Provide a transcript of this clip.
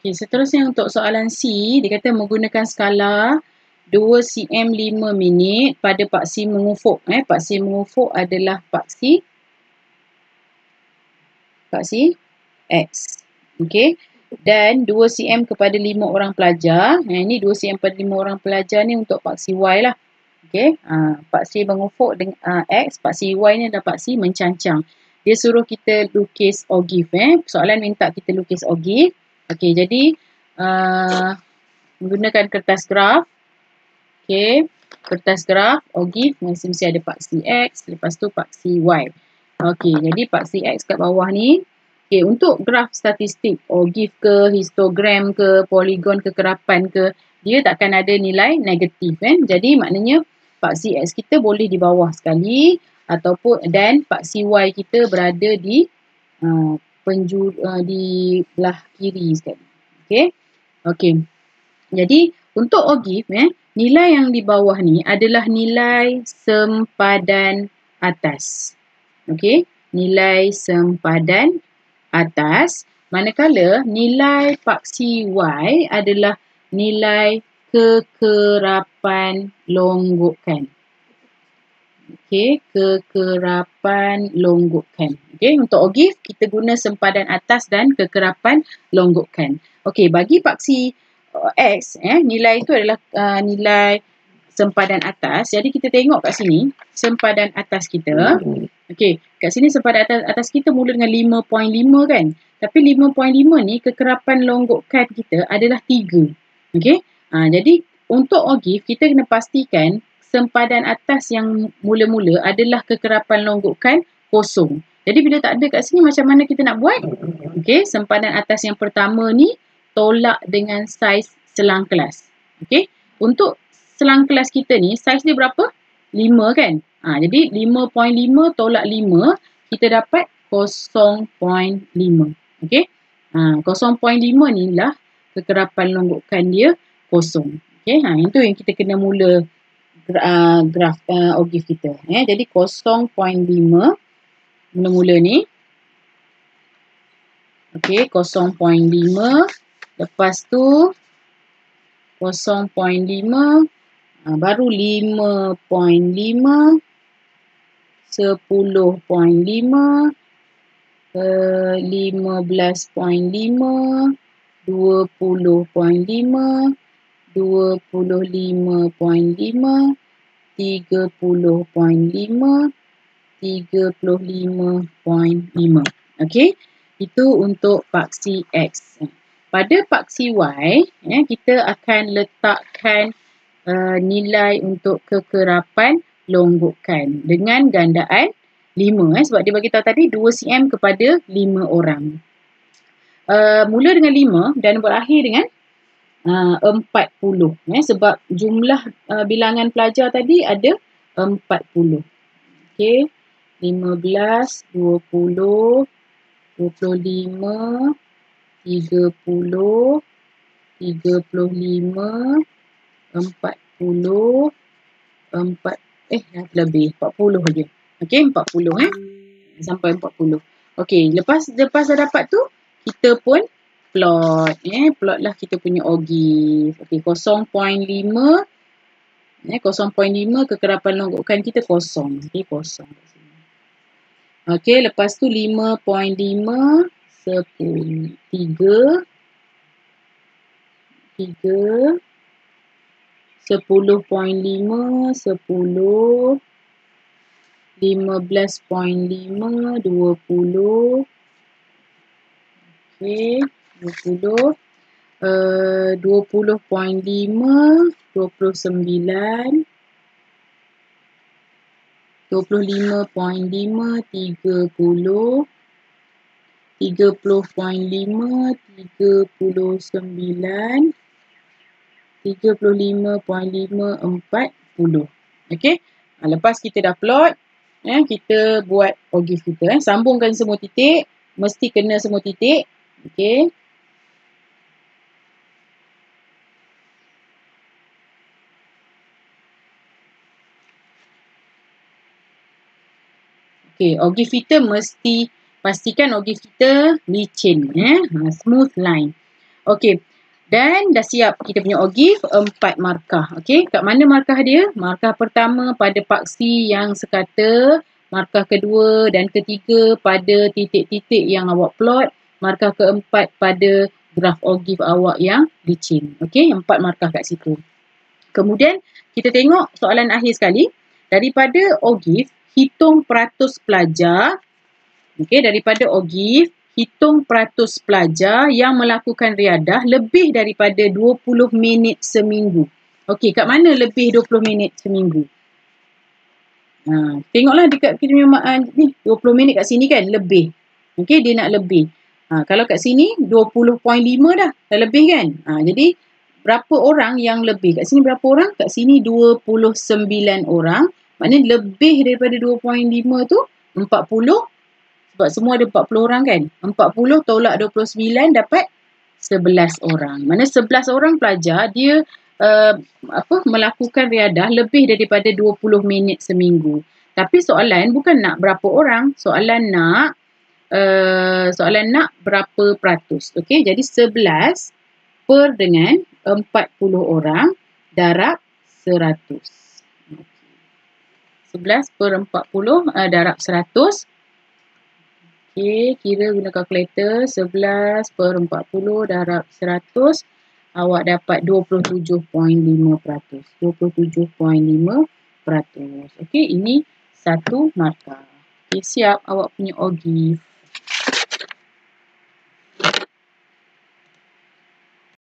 Okey, seterusnya untuk soalan C, dia kata menggunakan skala 2 cm 5 minit pada paksi mengufuk. Paksi mengufuk adalah paksi X. Okey. Dan 2 cm kepada 5 orang pelajar. Ini 2 cm kepada 5 orang pelajar ni untuk paksi Y lah. Okey. Paksi mengufuk dengan X, paksi Y ni adalah paksi mencancang. Dia suruh kita lukis ogif. Soalan minta kita lukis ogif. Okey, jadi menggunakan kertas graf. Okey, kertas graf, ogif mesti ada paksi X, lepas tu paksi Y. Okey, jadi paksi X kat bawah ni. Okey, untuk graf statistik, ogif ke, histogram ke, poligon kekerapan ke, dia takkan ada nilai negatif kan. Jadi maknanya paksi X kita boleh di bawah sekali ataupun dan paksi Y kita berada di di belah kiri sekali. Okey. Okey. Jadi untuk ogif nilai yang di bawah ni adalah nilai sempadan atas. Okey, nilai sempadan atas, manakala nilai paksi Y adalah nilai kekerapan longgokan. Okey, kekerapan longgokan. Okey, untuk ogif kita guna sempadan atas dan kekerapan longgokan. Okey, bagi paksi X, nilai itu adalah nilai sempadan atas. Jadi kita tengok kat sini sempadan atas kita. Okey, kat sini sempadan atas kita mula dengan 5.5 kan. Tapi 5.5 ni kekerapan longgokan kita adalah 3. Okey. Jadi untuk ogif kita kena pastikan sempadan atas yang mula-mula adalah kekerapan longgokan kosong. Jadi bila tak ada kat sini macam mana kita nak buat? Okey, sempadan atas yang pertama ni tolak dengan saiz selang kelas. Okey, untuk selang kelas kita ni saiz dia berapa? 5 kan? Jadi 5.5 tolak 5 kita dapat 0.5. Okey. 0.5 ni lah kekerapan longgokan dia kosong. Okey, itu yang kita kena mula graf ogif kita. Jadi 0.5 mula-mula ni. Okey, 0.5. Lepas tu 0.5 baru 5.5, 10.5, 15.5, 20.5, 25.5, 30.5, 35.5. Okey, itu untuk paksi X. Pada paksi Y, kita akan letakkan nilai untuk kekerapan longgokan dengan gandaan 5. Sebab dia bagi tahu tadi 2 cm kepada 5 orang. Mula dengan 5 dan berakhir dengan 40. Sebab jumlah bilangan pelajar tadi ada 40. Okey, 15, 20, 25, 30, 35, 40, lebih 40 aja. Okey, 40 sampai 40. Okey, lepas dah dapat tu kita pun plot. Plot lah kita punya ogif. Okey, 0.5 kekerapan longgokan kita kosong. Okey, kosong. Okey, lepas tu 5.5 10, 3, 10.5, 10, 15.5, 20. Okey, 20. 20.5, 29, 25.5, 30, 30.5, 39, 35.5, 40. Okey. Lepas kita dah plot, kita buat ogif kita. Sambungkan semua titik. Mesti kena semua titik. Okey. Okey, ogif kita mesti pastikan ogif kita licin, smooth line. Okey. Dan dah siap kita punya OGIF 4 markah. Okey, kat mana markah dia? Markah pertama pada paksi yang sekata, markah kedua dan ketiga pada titik-titik yang awak plot, markah keempat pada graf OGIF awak yang licin. Okey, 4 markah kat situ. Kemudian kita tengok soalan akhir sekali. Daripada OGIF, hitung peratus pelajar. Okey, daripada OGIF, hitung peratus pelajar yang melakukan riadah lebih daripada 20 minit seminggu. Okey, kat mana lebih 20 minit seminggu? Tengoklah dekat kita punya ni 20 minit kat sini kan lebih. Okey, dia nak lebih. Kalau kat sini 20.5 dah lebih kan? Jadi berapa orang yang lebih? Kat sini berapa orang? Kat sini 29 orang. Maknanya lebih daripada 2.5 tu 40. Sebab semua ada 40 orang kan? 40 tolak 29 dapat 11 orang. Mana 11 orang pelajar dia melakukan riadah lebih daripada 20 minit seminggu. Tapi soalan bukan nak berapa orang, soalan nak berapa peratus. Okey, jadi 11 per dengan 40 orang darab 100. 11 per 40 darab 100. Okey, kira guna kalkulator. 11 per 40 darab 100. Awak dapat 27.5%. 27.5%. Okey, ini 1 markah. Okey, siap awak punya OGIF.